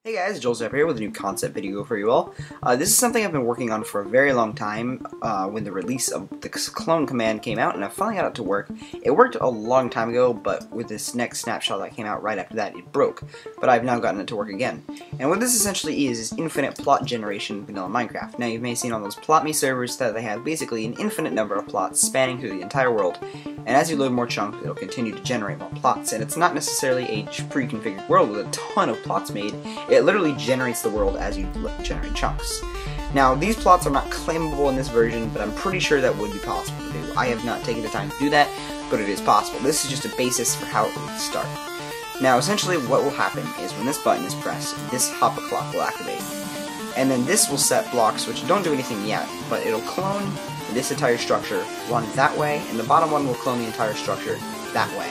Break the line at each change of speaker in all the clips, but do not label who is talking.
Hey guys, joelzaper here with a new concept video for you all. This is something I've been working on for a very long time when the release of the clone command came out, and I finally got it to work. It worked a long time ago, but with this next snapshot that came out right after that, it broke. But I've now gotten it to work again. And what this essentially is infinite plot generation in vanilla Minecraft. Now you may have seen on those plot.me servers that they have basically an infinite number of plots spanning through the entire world. And as you load more chunks, it'll continue to generate more plots. And it's not necessarily a pre-configured world with a ton of plots made. It literally generates the world as you generate chunks. Now, these plots are not claimable in this version, but I'm pretty sure that would be possible to do. I have not taken the time to do that, but it is possible. This is just a basis for how it would start. Now, essentially what will happen is when this button is pressed, this hopper clock will activate. And then this will set blocks which don't do anything yet, but it'll clone this entire structure, one that way, and the bottom one will clone the entire structure that way.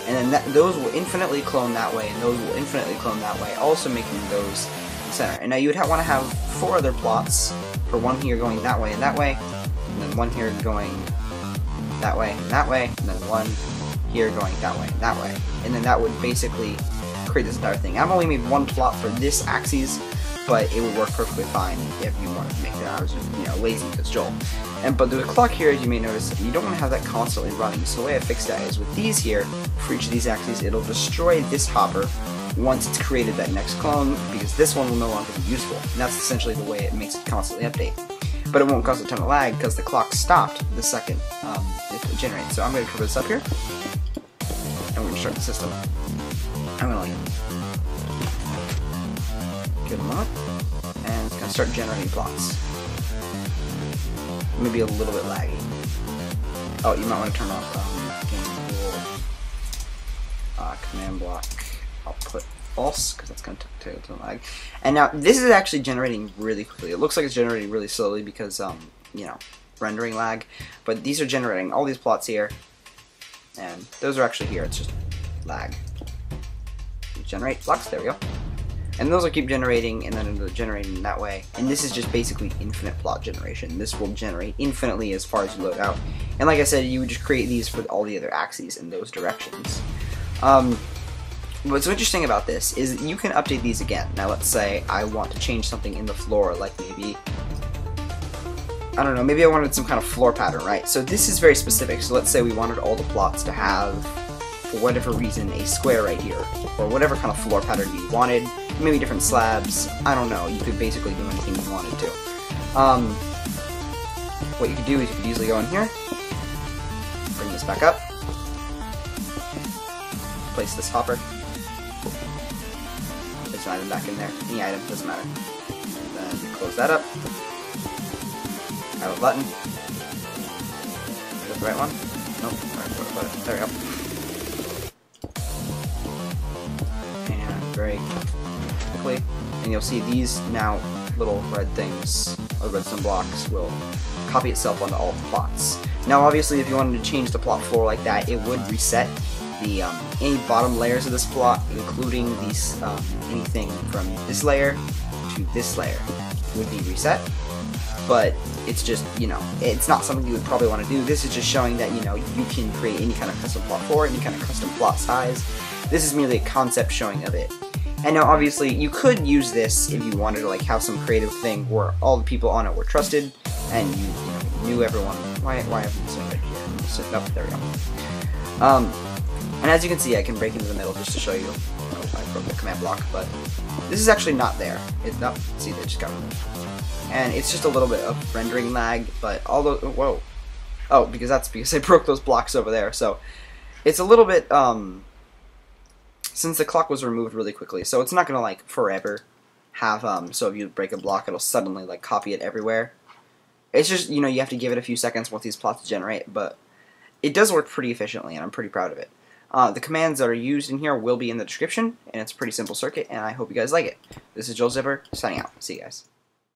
And then those will infinitely clone that way, and those will infinitely clone that way, also making those center. And now you would want to have 4 other plots, for one here going that way, and then one here going that way, and then one here going that way, and that way. And then that would basically create this entire thing. I've only made one plot for this axis, but it would work perfectly fine if you wanted to make it. I was just, lazy because Joel. But the clock here, as you may notice, you don't want to have that constantly running. So the way I fixed that is with these here, for each of these axes, it'll destroy this hopper once it's created that next clone, because this one will no longer be useful. And that's essentially the way it makes it constantly update. But it won't cause a ton of lag because the clock stopped the second it generates. So I'm going to cover this up here, and we're going to start the system. I'm going to get them up, and it's going to start generating plots. Maybe a little bit laggy. Oh, you might want to turn off command block. I'll put false because that's going to take a ton of lag. And now this is actually generating really quickly. It looks like it's generating really slowly because rendering lag. But these are generating all these plots here, and those are actually here. It's just lag. Generate blocks. There we go. And those will keep generating, and then it'll generate in that way. And this is just basically infinite plot generation. This will generate infinitely as far as you load out. And like I said, you would just create these for all the other axes in those directions. What's so interesting about this is that you can update these again. Now let's say I want to change something in the floor, like maybe, I don't know, maybe I wanted some kind of floor pattern, right? So this is very specific. So let's say we wanted all the plots to have, for whatever reason, a square right here, or whatever kind of floor pattern you wanted, maybe different slabs, I don't know, you could basically do anything you wanted to. What you could do is you could easily go in here, bring this back up, place this hopper, place an item back in there, any item, doesn't matter, and then close that up, have a button, is that the right one? Nope, alright, there we go. Very quickly, and you'll see these now little red things, or redstone blocks, will copy itself onto all the plots. Now obviously if you wanted to change the plot floor like that, it would reset the any bottom layers of this plot, including these anything from this layer to this layer would be reset. But it's just, it's not something you would probably want to do. This is just showing that, you can create any kind of custom plot floor, any kind of custom plot size. This is merely a concept showing of it. And now obviously you could use this if you wanted to have some creative thing where all the people on it were trusted and you knew everyone. Why haven't you said it here? Oh, there we go. And as you can see, I can break into the middle just to show you. Oh, I broke the command block, but this is actually not there. It's not. See, they just got removed. And it's just a little bit of rendering lag, but although because I broke those blocks over there. So it's a little bit since the clock was removed really quickly, so it's not gonna forever have so if you break a block, it'll suddenly copy it everywhere. It's just you have to give it a few seconds once these plots generate, but it does work pretty efficiently, and I'm pretty proud of it. The commands that are used in here will be in the description, and it's a pretty simple circuit, and I hope you guys like it. This is joelzaper signing out. See you guys.